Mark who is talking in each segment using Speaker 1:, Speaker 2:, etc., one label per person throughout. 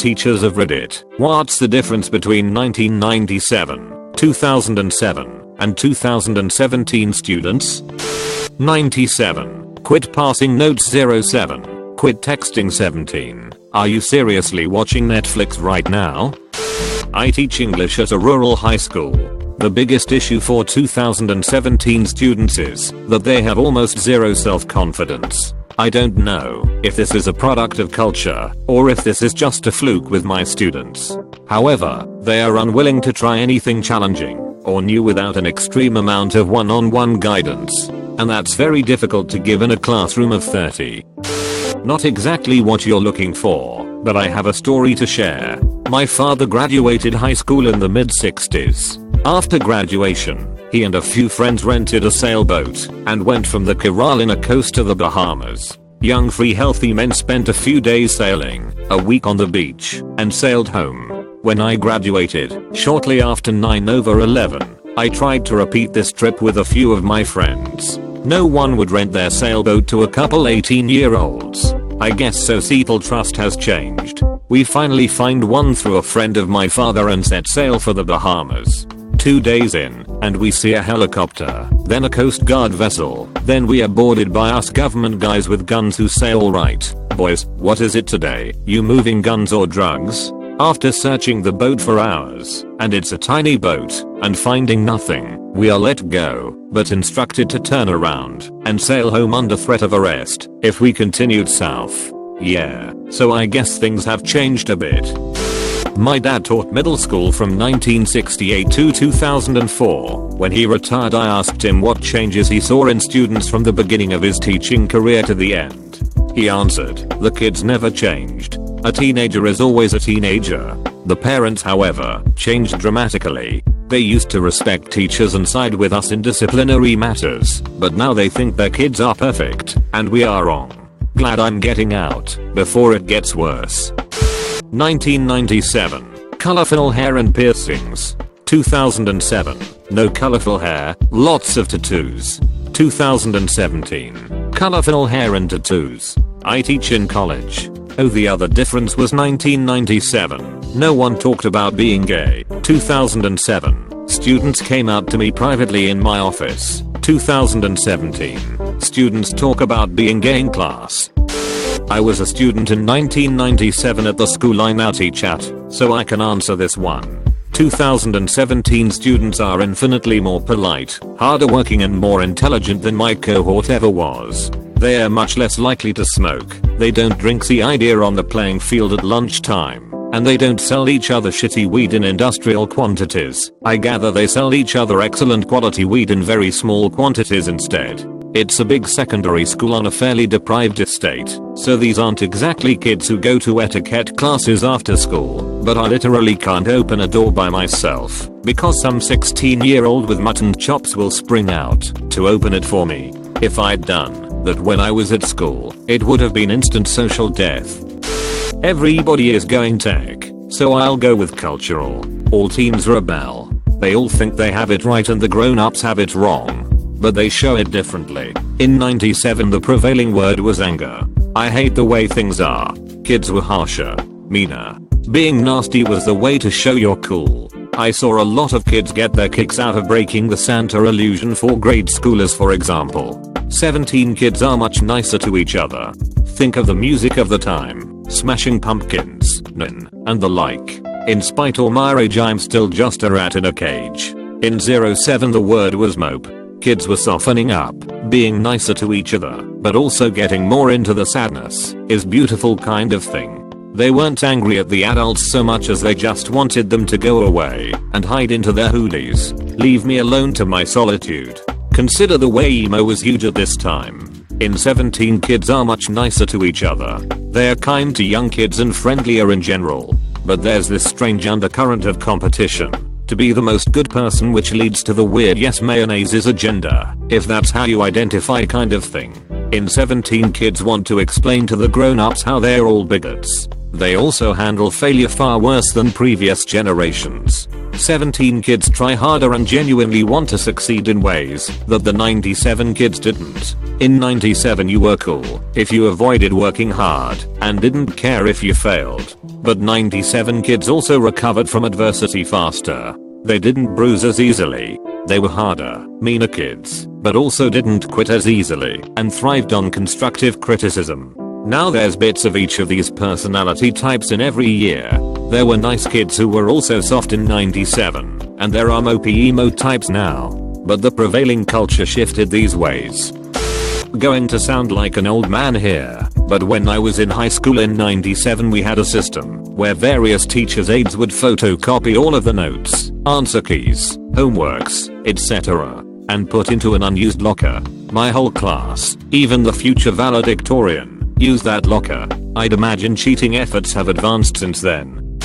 Speaker 1: teachers of Reddit. What's the difference between 1997, 2007, and 2017 students? 97. Quit passing notes 07. Quit texting 17. Are you seriously watching Netflix right now? I teach English at a rural high school. The biggest issue for 2017 students is that they have almost zero self-confidence. I don't know if this is a product of culture or if this is just a fluke with my students. However, they are unwilling to try anything challenging or new without an extreme amount of one-on-one guidance. And that's very difficult to give in a classroom of 30. Not exactly what you're looking for, but I have a story to share. My father graduated high school in the mid-60s. After graduation, he and a few friends rented a sailboat and went from the Carolina coast to the Bahamas. Young free healthy men spent a few days sailing, a week on the beach, and sailed home. When I graduated, shortly after 9/11, I tried to repeat this trip with a few of my friends. No one would rent their sailboat to a couple 18-year-olds. I guess societal trust has changed. We finally find one through a friend of my father and set sail for the Bahamas. 2 days in, and we see a helicopter, then a Coast Guard vessel, then we are boarded by us government guys with guns who say, "Alright, boys, what is it today, you moving guns or drugs?" After searching the boat for hours, and it's a tiny boat, and finding nothing, we are let go, but instructed to turn around and sail home under threat of arrest if we continued south. Yeah, so I guess things have changed a bit. My dad taught middle school from 1968 to 2004. When he retired, I asked him what changes he saw in students from the beginning of his teaching career to the end. He answered, "The kids never changed. A teenager is always a teenager." The parents, however, changed dramatically. They used to respect teachers and side with us in disciplinary matters, but now they think their kids are perfect, and we are wrong. Glad I'm getting out before it gets worse. 1997. Colorful hair and piercings. 2007. No colorful hair, lots of tattoos. 2017. Colorful hair and tattoos. I teach in college. Oh, the other difference was 1997. No one talked about being gay. 2007. Students came out to me privately in my office. 2017. Students talk about being gay in class. I was a student in 1997 at the school I now teach at, so I can answer this one. 2017 students are infinitely more polite, harder working and more intelligent than my cohort ever was. They are much less likely to smoke, they don't drink the idea on the playing field at lunchtime, and they don't sell each other shitty weed in industrial quantities. I gather they sell each other excellent quality weed in very small quantities instead. It's a big secondary school on a fairly deprived estate, so these aren't exactly kids who go to etiquette classes after school, but I literally can't open a door by myself, because some 16-year-old with mutton chops will spring out to open it for me. If I'd done that when I was at school, it would have been instant social death. Everybody is going tech, so I'll go with cultural. All teens rebel. They all think they have it right and the grown-ups have it wrong, but they show it differently. In 97 the prevailing word was anger. I hate the way things are. Kids were harsher, meaner. Being nasty was the way to show you're cool. I saw a lot of kids get their kicks out of breaking the Santa illusion for grade schoolers, for example. 17 kids are much nicer to each other. Think of the music of the time, Smashing Pumpkins, and the like. In spite of my age, I'm still just a rat in a cage. In 07 the word was mope. Kids were softening up, being nicer to each other, but also getting more into the sadness is beautiful kind of thing. They weren't angry at the adults so much as they just wanted them to go away and hide into their hoodies. Leave me alone to my solitude. Consider the way emo was huge at this time. In 17 kids are much nicer to each other. They're kind to young kids and friendlier in general. But there's this strange undercurrent of competition to be the most good person, which leads to the weird yes mayonnaise is agenda, if that's how you identify kind of thing. In 17 kids want to explain to the grown-ups how they're all bigots. They also handle failure far worse than previous generations. 17 kids try harder and genuinely want to succeed in ways that the 97 kids didn't. In 97 you were cool if you avoided working hard and didn't care if you failed. But 97 kids also recovered from adversity faster. They didn't bruise as easily. They were harder, meaner kids, but also didn't quit as easily and thrived on constructive criticism. Now there's bits of each of these personality types in every year. There were nice kids who were also soft in 97, and there are mopey emo types now. But the prevailing culture shifted these ways. Going to sound like an old man here, but when I was in high school in 97 we had a system where various teachers' aides would photocopy all of the notes, answer keys, homeworks, etc. and put into an unused locker. My whole class, even the future valedictorian, used that locker. I'd imagine cheating efforts have advanced since then.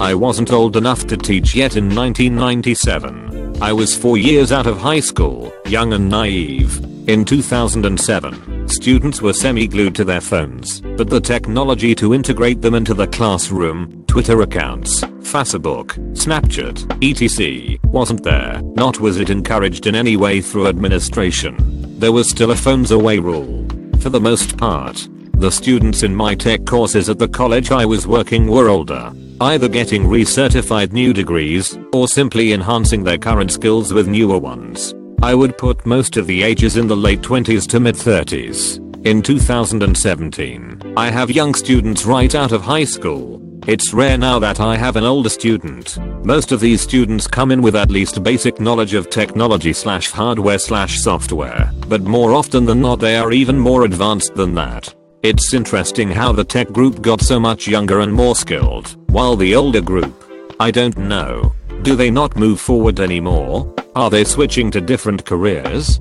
Speaker 1: I wasn't old enough to teach yet in 1997. I was 4 years out of high school, young and naive. In 2007, students were semi-glued to their phones, but the technology to integrate them into the classroom, Twitter accounts, Facebook, Snapchat, etc. wasn't there, nor was it encouraged in any way through administration. There was still a phones away rule. For the most part, the students in my tech courses at the college I was working were older, either getting recertified new degrees or simply enhancing their current skills with newer ones. I would put most of the ages in the late 20s to mid 30s. In 2017, I have young students right out of high school. It's rare now that I have an older student. Most of these students come in with at least basic knowledge of technology/hardware/software, but more often than not they are even more advanced than that. It's interesting how the tech group got so much younger and more skilled, while the older group, I don't know. Do they not move forward anymore? Are they switching to different careers?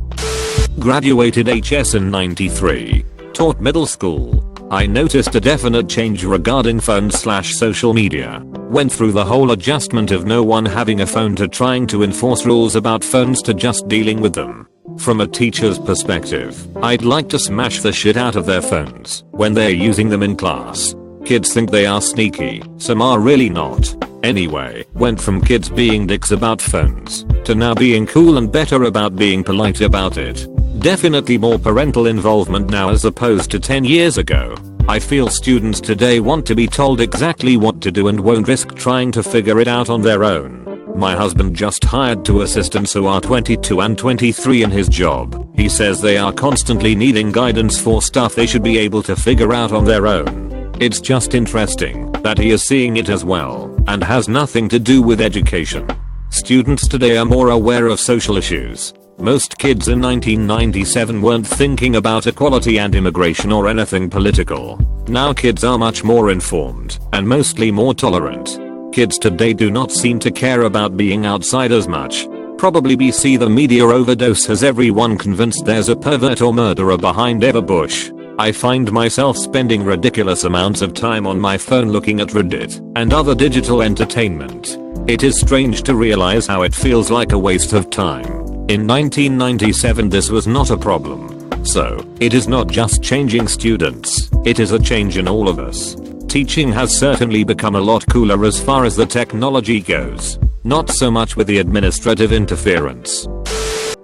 Speaker 1: Graduated HS in 93. Taught middle school. I noticed a definite change regarding phones/social media. Went through the whole adjustment of no one having a phone to trying to enforce rules about phones to just dealing with them. From a teacher's perspective, I'd like to smash the shit out of their phones when they're using them in class. Kids think they are sneaky, some are really not. Anyway, went from kids being dicks about phones to now being cool and better about being polite about it. Definitely more parental involvement now as opposed to 10 years ago. I feel students today want to be told exactly what to do and won't risk trying to figure it out on their own. My husband just hired 2 assistants who are 22 and 23 in his job. He says they are constantly needing guidance for stuff they should be able to figure out on their own. It's just interesting that he is seeing it as well and has nothing to do with education. Students today are more aware of social issues. Most kids in 1997 weren't thinking about equality and immigration or anything political. Now kids are much more informed and mostly more tolerant. Kids today do not seem to care about being outside as much. Probably BC the media overdose has everyone convinced there's a pervert or murderer behind every bush. I find myself spending ridiculous amounts of time on my phone looking at Reddit and other digital entertainment. It is strange to realize how it feels like a waste of time. In 1997 this was not a problem. So, it is not just changing students, it is a change in all of us. Teaching has certainly become a lot cooler as far as the technology goes. Not so much with the administrative interference.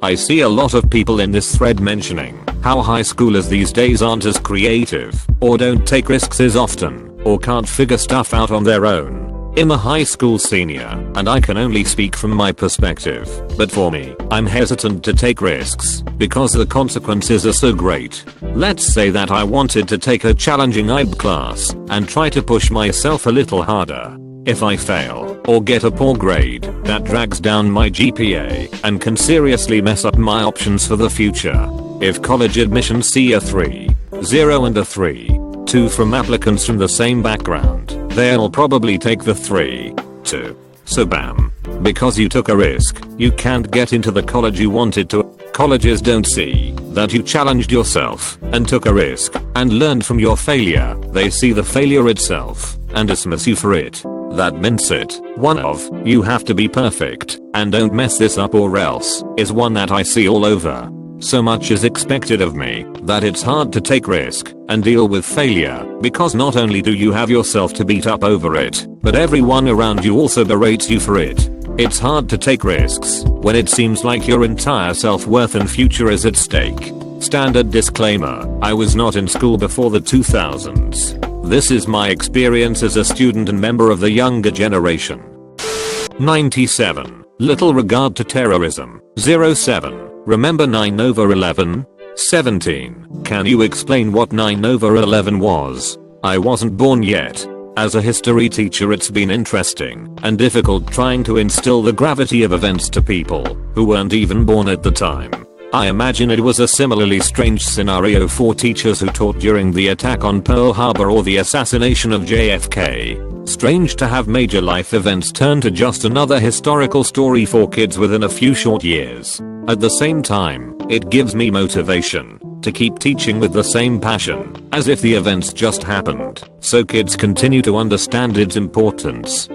Speaker 1: I see a lot of people in this thread mentioning how high schoolers these days aren't as creative, or don't take risks as often, or can't figure stuff out on their own. I'm a high school senior, and I can only speak from my perspective, but for me, I'm hesitant to take risks, because the consequences are so great. Let's say that I wanted to take a challenging IB class, and try to push myself a little harder. If I fail, or get a poor grade, that drags down my GPA, and can seriously mess up my options for the future. If college admissions see a 3.0 and a 3.2 from applicants from the same background, they'll probably take the 3.2. So bam. Because you took a risk, you can't get into the college you wanted to. Colleges don't see that you challenged yourself and took a risk and learned from your failure. They see the failure itself and dismiss you for it. That mindset, one of, you have to be perfect and don't mess this up or else, is one that I see all over. So much is expected of me that it's hard to take risk and deal with failure, because not only do you have yourself to beat up over it, but everyone around you also berates you for it. It's hard to take risks when it seems like your entire self-worth and future is at stake. Standard disclaimer, I was not in school before the 2000s. This is my experience as a student and member of the younger generation. 97. Little regard to terrorism. 07. Remember 9/11? 17. Can you explain what 9/11 was? I wasn't born yet. As a history teacher, it's been interesting and difficult trying to instill the gravity of events to people who weren't even born at the time. I imagine it was a similarly strange scenario for teachers who taught during the attack on Pearl Harbor or the assassination of JFK. Strange to have major life events turn to just another historical story for kids within a few short years. At the same time, it gives me motivation to keep teaching with the same passion, as if the events just happened, so kids continue to understand its importance.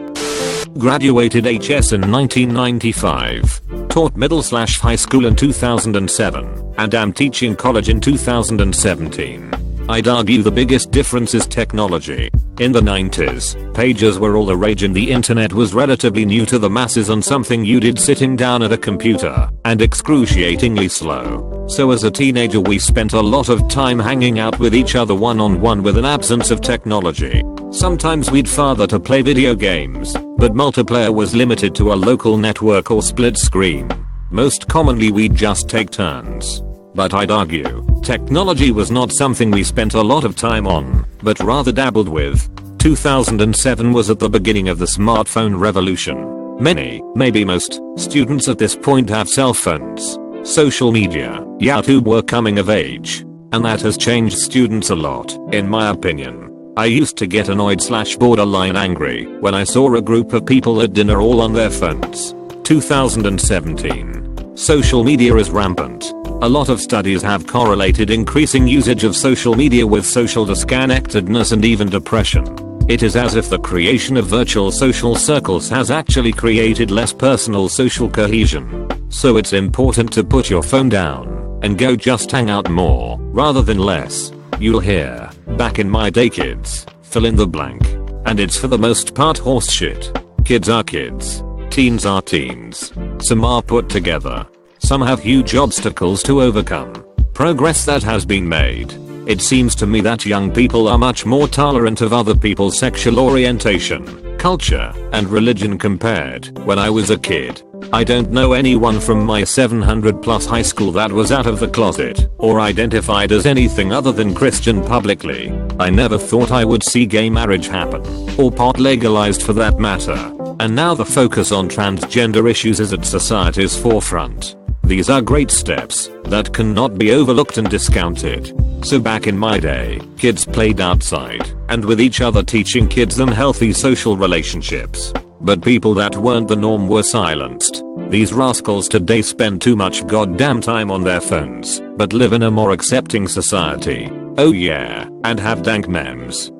Speaker 1: Graduated HS in 1995. Taught middle/high school in 2007, and am teaching college in 2017. I'd argue the biggest difference is technology. In the 90s, pages were all the rage and the internet was relatively new to the masses and something you did sitting down at a computer, and excruciatingly slow. So as a teenager we spent a lot of time hanging out with each other one-on-one with an absence of technology. Sometimes we'd father to play video games, but multiplayer was limited to a local network or split screen. Most commonly we'd just take turns. But I'd argue, technology was not something we spent a lot of time on, but rather dabbled with. 2007 was at the beginning of the smartphone revolution. Many, maybe most, students at this point have cell phones. Social media, YouTube were coming of age. And that has changed students a lot, in my opinion. I used to get annoyed/borderline angry when I saw a group of people at dinner all on their phones. 2017. Social media is rampant. A lot of studies have correlated increasing usage of social media with social disconnectedness and even depression. It is as if the creation of virtual social circles has actually created less personal social cohesion. So it's important to put your phone down and go just hang out more rather than less. You'll hear, back in my day kids, fill in the blank. And it's for the most part horseshit. Kids are kids. Teens are teens. Some are put together. Some have huge obstacles to overcome. Progress that has been made. It seems to me that young people are much more tolerant of other people's sexual orientation, culture, and religion compared when I was a kid. I don't know anyone from my 700+ high school that was out of the closet or identified as anything other than Christian publicly. I never thought I would see gay marriage happen, or pot legalized for that matter. And now the focus on transgender issues is at society's forefront. These are great steps that cannot be overlooked and discounted. So back in my day, kids played outside and with each other, teaching kids them healthy social relationships. But people that weren't the norm were silenced. These rascals today spend too much goddamn time on their phones, but live in a more accepting society. Oh yeah, and have dank memes.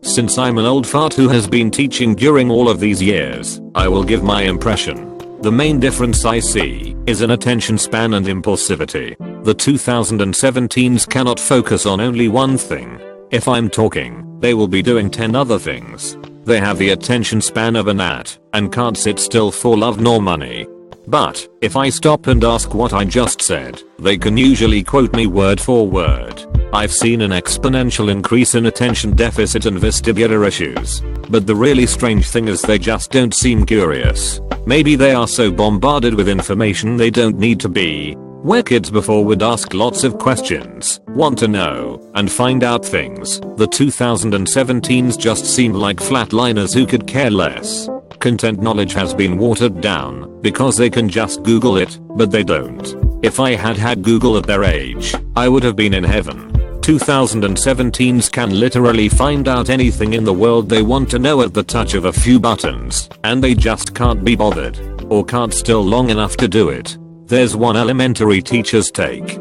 Speaker 1: Since I'm an old fart who has been teaching during all of these years, I will give my impression. The main difference I see is an attention span and impulsivity. The 2017s cannot focus on only one thing. If I'm talking, they will be doing 10 other things. They have the attention span of a gnat and can't sit still for love nor money. But if I stop and ask what I just said, they can usually quote me word for word. I've seen an exponential increase in attention deficit and vestibular issues. But the really strange thing is they just don't seem curious. Maybe they are so bombarded with information they don't need to be. Where kids before would ask lots of questions, want to know, and find out things, the 2017s just seem like flatliners who could care less. Content knowledge has been watered down because they can just Google it, but they don't. If I had had Google at their age, I would have been in heaven. 2017s can literally find out anything in the world they want to know at the touch of a few buttons, and they just can't be bothered, or can't still long enough to do it. There's one elementary teacher's take.